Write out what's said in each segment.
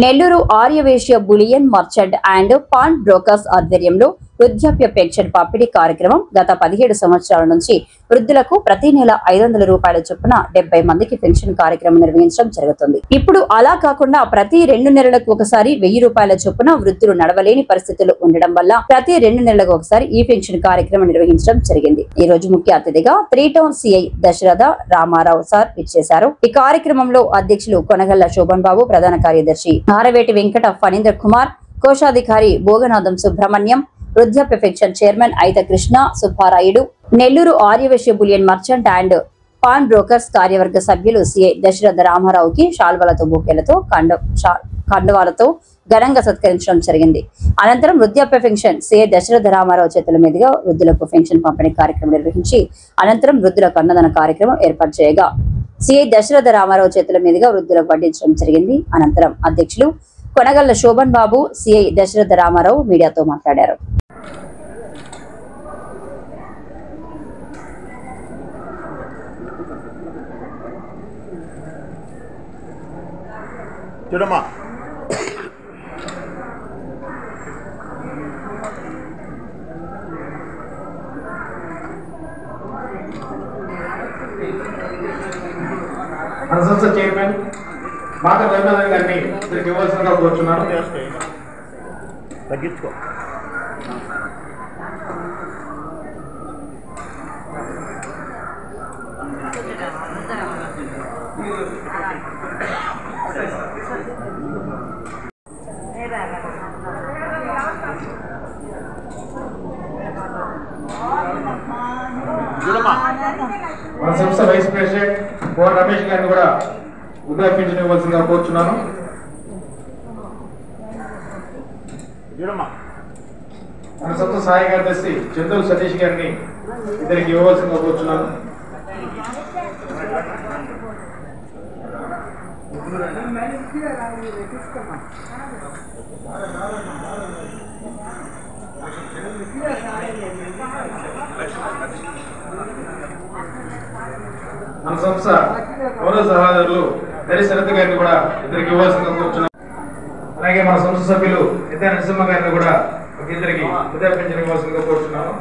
Nellore Aryavysya bullion merchant and pawn brokers ఆధ్వర్యంలో వృద్ధాప్య pension పంపిణీ కార్యక్రమం గత 17 సంవత్సరాల నుంచి వృద్ధులకు ప్రతి నెల 500 రూపాయల చొప్పున 70 మందికి పెన్షన్ కార్యక్రమం నిర్వహించడం జరుగుతుంది. ఇప్పుడు అలా కాకుండా ప్రతి 2 నెలలకు ఒకసారి 1000 రూపాయల చొప్పున వృద్ధులు నడవలేని పరిస్థితులు ఉండడం వల్ల ప్రతి 2 నెలలకు ఒకసారి ఈ పెన్షన్ కార్యక్రమం నిర్వహించడం జరిగింది. ఈ రోజు ముఖ్య అతిథిగా 3 town CI Dasaratha Ramarao sir ఇచ్చేశారు. ఈ కార్యక్రమంలో అధ్యక్షులు కొనగల్ల శోభన్ బాబు, ప్రధాన కార్యదర్శి నారవేటి వెంకట ఫణీంద్ర కుమార్, కోశాధికారి భోగనాథం సుబ్రహ్మణ్యం, వృద్ధాప్య pension chairman Aitha Krishna Subbarayudu, Nellore Aryavysya bullion merchant and pawn brokers కార్యవర్గ సభ్యులు సిఐ దశరథ రామారావుకి శాల్వలతో బొకేలతో కండువాలతో ఘనంగా సత్కరించడం జరిగింది. అనంతరం వృద్ధాప్య పెన్షన్ సిఐ దశరథ రామారావు చేతుల మీదుగా వృద్ధులకు పెన్షన్ పంపిణీ కార్యక్రమం నిర్వహించి అనంతరం వృద్ధులకు అన్నదాన కార్యక్రమం ఏర్పాటు చేయగా సిఐ దశరథ రామారావు చేతుల మీదుగా వృద్ధులకు వడ్డించడం జరిగింది. అనంతరం అధ్యక్షులు కొనగల్ల శోభన్ బాబు, సిఐ దశరథ రామారావు మీడియాతో మాట్లాడారు. చూడమ్మా, మన సంస్థ చైర్మన్ మాతా రఘునాథన్ గారిని ఇద్దరికి ఇవ్వాల్సిందిగా కోరుచున్నాను. తగ్గించుకో. మన సంస్థ వైస్ ప్రెసిడెంట్ కోర్ రమేష్ గారిని కూడా వృద్ధాప్య పెన్షన్ ఇవ్వాల్సిందిగా కోరుచున్నాను. మన సంస్థ సహాయ కార్యదర్శి చంద్రులు సతీష్ గారిని ఇద్దరికి ఇవ్వవలసిందిగా కోరుచున్నాను. మన సంస్థ గౌరవ సలహాదారులు దరి శరత్ గారిని కూడా ఇద్దరికి ఇవ్వాల్సిందిగా కోరుచున్నాం. అలాగే మన సంస్థ సభ్యులు ఇద్దరు నరసింహ గారిని కూడా ఒక ఇద్దరికి వృద్ధాప్య పెన్షన్ ఇవ్వాల్సిందిగా కోరుచున్నాను.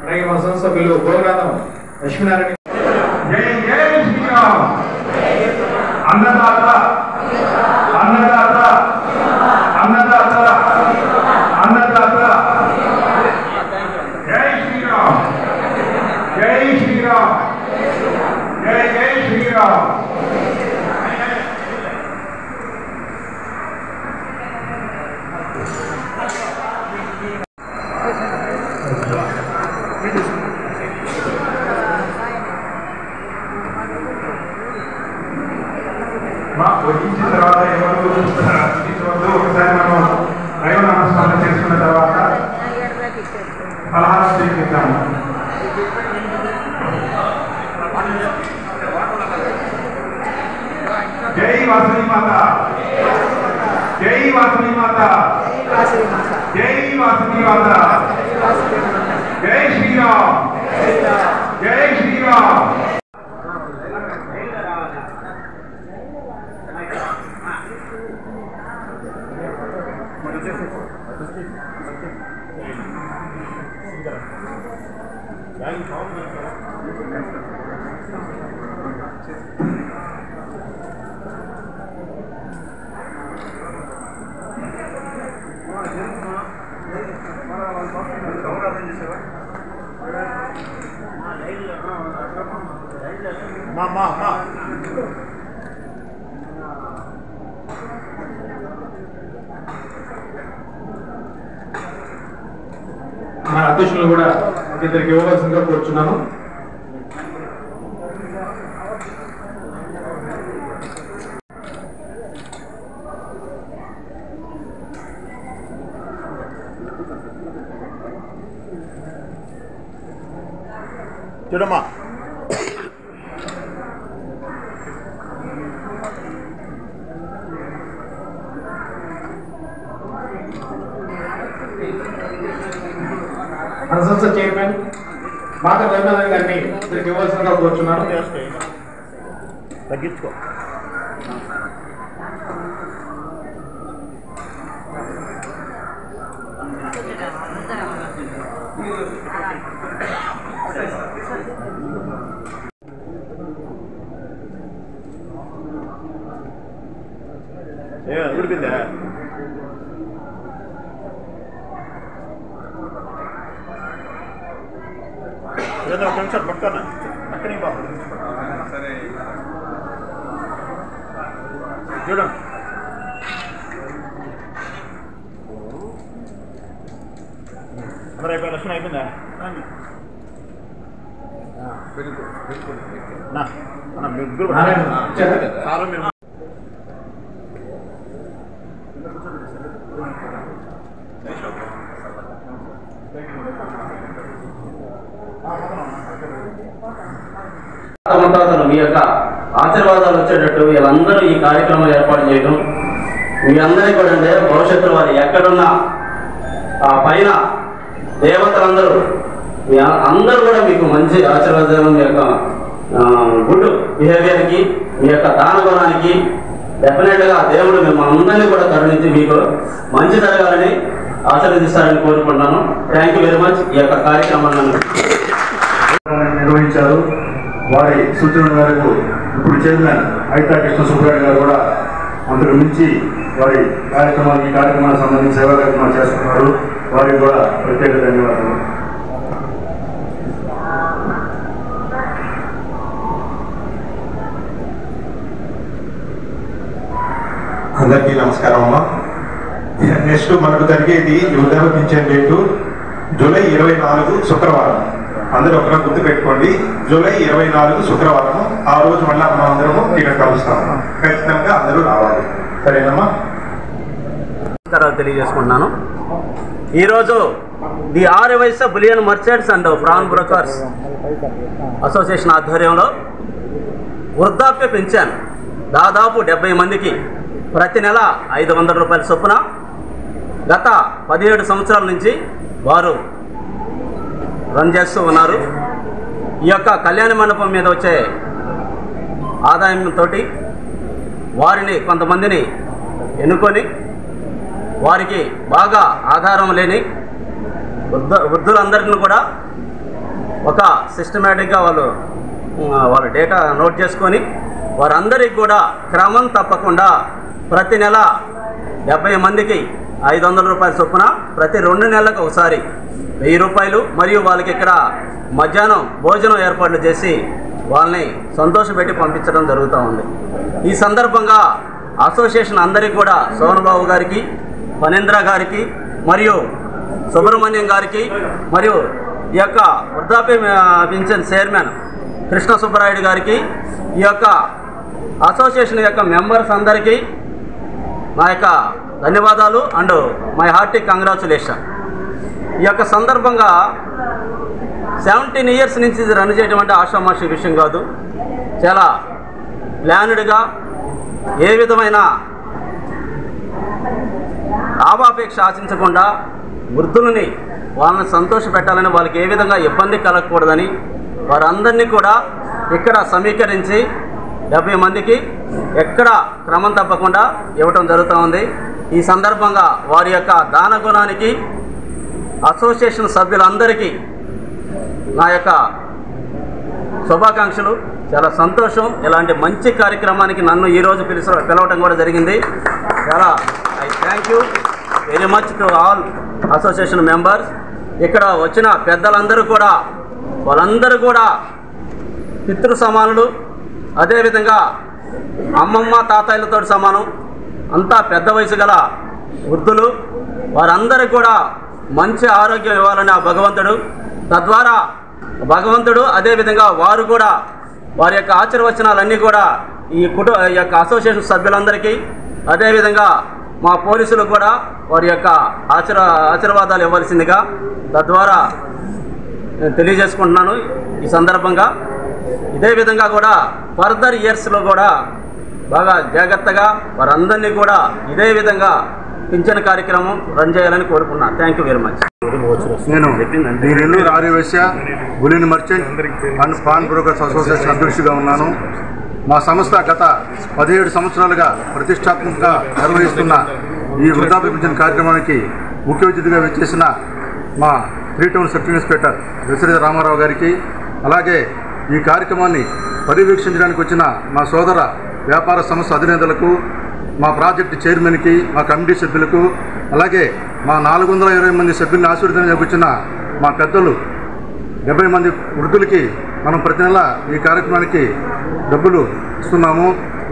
అలాగే మన సంస్థ సభ్యులు భోగనాథం లక్ష్మీనారాయణ. జై జై శ్రీరామ్. అన్నదాత అన్నదాత అన్నదాత అన్నదాత. జై శ్రీరామ్. జై శ్రీరామ్. జై జై శ్రీరామ్. వడ్డించిన తర్వాత ఎవరు ఒకసారి మనం దైవ నమస్కారం చేసుకున్న తర్వాత పలహారం స్వీకరిద్దాము. జై వాసవి మాత. జై వాసవి మాత. జై వాసవి మాత. జై శ్రీరామ్. జై శ్రీరామ్. మన అధ్యక్షులు కూడా ఇద్దరికి ఇవ్వవలసిందిగా కోరుచున్నాను. చూడమ్మా. మన సంస్థ చైర్మన్ మాత రఘునాథన్ గారిని ఇద్దరికి ఇవ్వాల్సిందిగా కోరుచున్నాను. తగ్గించుకో. ఉడిపిందా? ఏదో ఒక నిమిషం పట్టుకోనా అక్కడికి బాబు చూడండి. అందరూ అయిపోయి లక్షణం అయిపోయిందా? ముగ్గురు చాలా మీరు మీ యొక్క ఆశీర్వాదాలు వచ్చేటట్టు వీళ్ళందరూ ఈ కార్యక్రమం ఏర్పాటు చేయడం, మీ అందరికీ కూడా అంటే భవిష్యత్తులో వారు ఎక్కడున్నా ఆ పైన దేవతలందరూ అందరూ కూడా మీకు మంచి ఆశీర్వాదం, మీ యొక్క గుడ్ బిహేవియర్కి, మీ యొక్క దాన గుణానికి డెఫినెట్గా దేవుడు మిమ్మల్ని అందరినీ కూడా కరుణించి మీకు మంచి జరగాలని ఆశీర్వదిస్తారని కోరుకుంటున్నాను. Thank you very much. ఈ యొక్క కార్యక్రమాన్ని నిర్వహించారు. వారి సూచనల మేరకు ఇప్పుడు చైర్మన్ ఐతా కృష్ణ సుబ్రాయుడు గారు కూడా అంతకు మించి వారి ఈ కార్యక్రమానికి సంబంధించి సేవా కార్యక్రమాలు చేస్తున్నారు. వారికి కూడా ప్రత్యేక ధన్యవాదాలు. అందరికీ నమస్కారం అమ్మా. నెక్స్ట్ మనకు జరిగేది యువజన పింఛన్ డేటు జూలై 24 శుక్రవారం. అందరూ ఒకరు గుర్తు పెట్టుకోండి, జూలై 24 శుక్రవారం. ఆ రోజు మళ్ళీ మనం అందరము ఇక్కడ కలుస్తాము. ఖచ్చితంగా అందరూ రావాలి. సరేనమ్మా? తెలియజేసుకుంటున్నాను. ఈరోజు the Aryavysya bullion merchants and pawn brokers association ఆధ్వర్యంలో వృద్ధాప్య పింఛన్ దాదాపు 70 మందికి ప్రతి నెల 500 రూపాయల చొప్పున గత 17 సంవత్సరాల నుంచి వారు రన్ చేస్తూ ఉన్నారు. ఈ యొక్క కళ్యాణ మండపం మీద వచ్చే ఆదాయంతో వారిని కొంతమందిని ఎన్నుకొని వారికి బాగా ఆధారం లేని వృద్ధులందరినీ కూడా ఒక సిస్టమేటిక్గా వాళ్ళ డేటా నోట్ చేసుకొని వారందరికీ కూడా క్రమం తప్పకుండా ప్రతి నెల 70 మందికి 500 రూపాయల చొప్పున ప్రతి 2 నెలలకు ఒకసారి 1000 రూపాయలు మరియు వాళ్ళకి ఇక్కడ మధ్యాహ్నం భోజనం ఏర్పాట్లు చేసి వాళ్ళని సంతోషపెట్టి పంపించడం జరుగుతూ ఉంది. ఈ సందర్భంగా అసోసియేషన్ అందరికీ కూడా సోనబాబు గారికి, ఫణేంద్ర గారికి మరియు సుబ్రహ్మణ్యం గారికి మరియు ఈ యొక్క వృద్ధాప్య పింఛన్ చైర్మన్ కృష్ణ సుబ్బరాయుడు గారికి, ఈ యొక్క అసోసియేషన్ యొక్క మెంబర్స్ అందరికీ నా యొక్క ధన్యవాదాలు అండ్ మై హార్టీ కంగ్రాచులేషన్. ఈ యొక్క సందర్భంగా 17 ఇయర్స్ నుంచి ఇది రన్ చేయడం అంటే ఆషామాషి విషయం కాదు. చాలా ప్లాన్డ్గా ఏ విధమైన లాభాపేక్ష ఆశించకుండా వృద్ధులని వాళ్ళని సంతోషపెట్టాలని, వాళ్ళకి ఏ విధంగా ఇబ్బంది కలగకూడదని వారందరినీ కూడా ఇక్కడ సమీకరించి 70 మందికి ఎక్కడ క్రమం తప్పకుండా ఇవ్వటం జరుగుతూ ఉంది. ఈ సందర్భంగా వారి యొక్క దాన గుణానికి అసోసియేషన్ సభ్యులందరికీ నా యొక్క శుభాకాంక్షలు. చాలా సంతోషం. ఇలాంటి మంచి కార్యక్రమానికి నన్ను ఈరోజు పిలవటం కూడా జరిగింది. చాలా I thank you very much to all association members. ఇక్కడ వచ్చిన పెద్దలందరూ కూడా వాళ్ళందరూ కూడా పితృ సమానులు, అదేవిధంగా అమ్మమ్మ తాతయ్యలతో సమానం. అంతా పెద్ద వయసు గల వృద్ధులు. వారందరికీ కూడా మంచి ఆరోగ్యం ఇవ్వాలని ఆ భగవంతుడు, తద్వారా భగవంతుడు అదేవిధంగా వారు కూడా వారి యొక్క ఆశీర్వచనాలన్నీ కూడా ఈ యొక్క అసోసియేషన్ సభ్యులందరికీ, అదేవిధంగా మా పోలీసులకు కూడా వారి యొక్క ఆశీర్వాదాలు ఇవ్వాల్సిందిగా, తద్వారా తెలియజేసుకుంటున్నాను ఈ సందర్భంగా. ఇదే విధంగా కూడా ఫర్దర్ ఇయర్స్లో కూడా బాగా జాగ్రత్తగా వారందరినీ కూడా ఇదే విధంగా పింఛన్ కార్యక్రమం రన్ చేయాలని కోరుకున్నాను. Thank you very much. నేను ఈ Nellore Aryavysya bullion merchant and pawn brokers association అధ్యక్షుడిగా ఉన్నాను. మా సంస్థ గత 17 సంవత్సరాలుగా ప్రతిష్టాత్మకంగా నిర్వహిస్తున్న ఈ వృద్ధాప్య పింఛన్ కార్యక్రమానికి ముఖ్య అతిథిగా విచ్చేసిన మా 3 town sub inspector Dasaratha Ramarao గారికి, అలాగే ఈ కార్యక్రమాన్ని పర్యవేక్షించడానికి వచ్చిన మా సోదర వ్యాపార సంస్థ అధినేతలకు, మా ప్రాజెక్టు చైర్మన్కి, మా కమిటీ సభ్యులకు, అలాగే మా 420 మంది సభ్యుల్ని ఆశీర్వదించడానికి వచ్చిన మా పెద్దలు 70 మంది వృద్ధులకి మనం ప్రతి నెల ఈ కార్యక్రమానికి డబ్బులు ఇస్తున్నాము.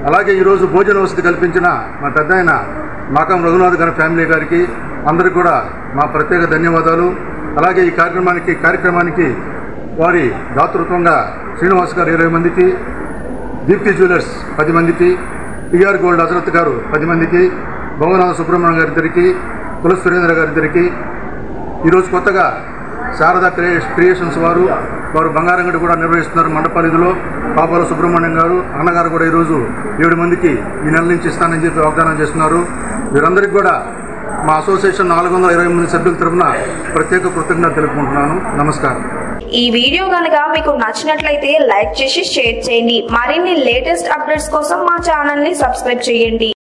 అలాగే ఈరోజు భోజన వసతి కల్పించిన మా పెద్ద ఆయన మాకం రఘునాథ్ గారి ఫ్యామిలీ గారికి అందరికీ కూడా మా ప్రత్యేక ధన్యవాదాలు. అలాగే ఈ కార్యక్రమానికి వారి దాతృత్వంగా శ్రీనివాస్ గారు 20 మందికి, దీప్తి జ్యువెలర్స్ 10 మందికి, టిఆర్ గోల్డ్ హజరత్ గారు 10 మందికి, భవనాథ సుబ్రహ్మణ్యం గారిద్దరికి, తులసి సురేంద్ర గారిద్దరికి, ఈరోజు కొత్తగా శారదా క్రియేషన్స్ వారు బంగారంగడి కూడా నిర్వహిస్తున్నారు మండపాలిదిలో. పాపాల సుబ్రహ్మణ్యం గారు అన్నగారు కూడా ఈరోజు 7 మందికి ఈ నెల నుంచి ఇస్తానని చెప్పి వాగ్దానం చేస్తున్నారు. వీరందరికీ కూడా మా అసోసియేషన్ 420 మంది సభ్యుల తరఫున ప్రత్యేక కృతజ్ఞతలు తెలుపుకుంటున్నాను. నమస్కారం. ఈ వీడియో కనుక మీకు నచ్చినట్లయితే లైక్ చేసి షేర్ చేయండి. మరిన్ని లేటెస్ట్ అప్డేట్స్ కోసం మా ఛానల్ ని సబ్స్క్రైబ్ చేయండి.